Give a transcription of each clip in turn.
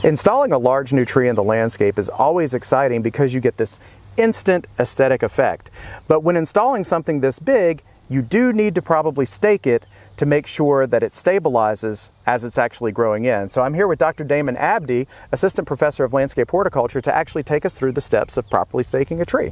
Installing a large new tree in the landscape is always exciting because you get this instant aesthetic effect. But when installing something this big, you do need to probably stake it to make sure that it stabilizes as it's actually growing in. So I'm here with Dr. Damon Abdi, Assistant Professor of Landscape Horticulture, to actually take us through the steps of properly staking a tree.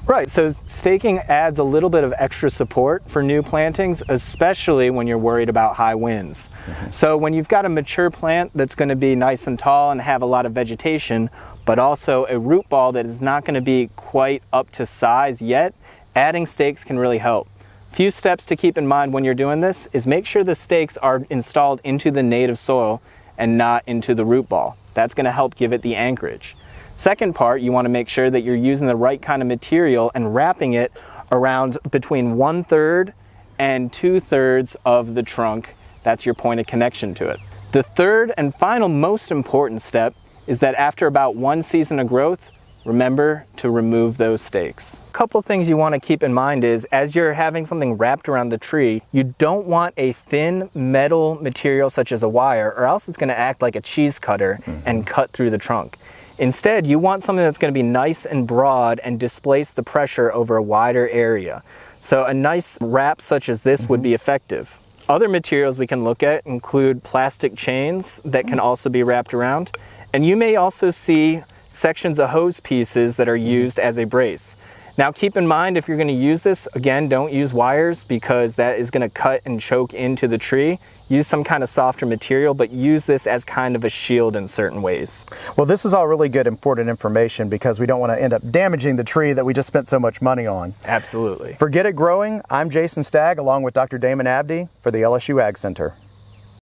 Right, so staking adds a little bit of extra support for new plantings, especially when you're worried about high winds. So when you've got a mature plant that's going to be nice and tall and have a lot of vegetation, but also a root ball that is not going to be quite up to size yet, adding stakes can really help. Few steps to keep in mind when you're doing this is make sure the stakes are installed into the native soil and not into the root ball. That's going to help give it the anchorage. Second part, you want to make sure that you're using the right kind of material and wrapping it around between 1/3 and 2/3 of the trunk. That's your point of connection to it. The third and final most important step is that after about 1 season of growth, remember to remove those stakes. A couple things you want to keep in mind is as you're having something wrapped around the tree, you don't want a thin metal material such as a wire, or else it's going to act like a cheese cutter and cut through the trunk. Instead, you want something that's going to be nice and broad and displace the pressure over a wider area. So a nice wrap such as this would be effective. Other materials we can look at include plastic chains that can also be wrapped around, and you may also see sections of hose pieces that are used as a brace. Now keep in mind, if you're going to use this, again, don't use wires because that is going to cut and choke into the tree. Use some kind of softer material, but use this as kind of a shield in certain ways. Well, this is all really good, important information because we don't want to end up damaging the tree that we just spent so much money on. Absolutely. For Get It Growing, I'm Jason Stagg along with Dr. Damon Abdi for the LSU Ag Center.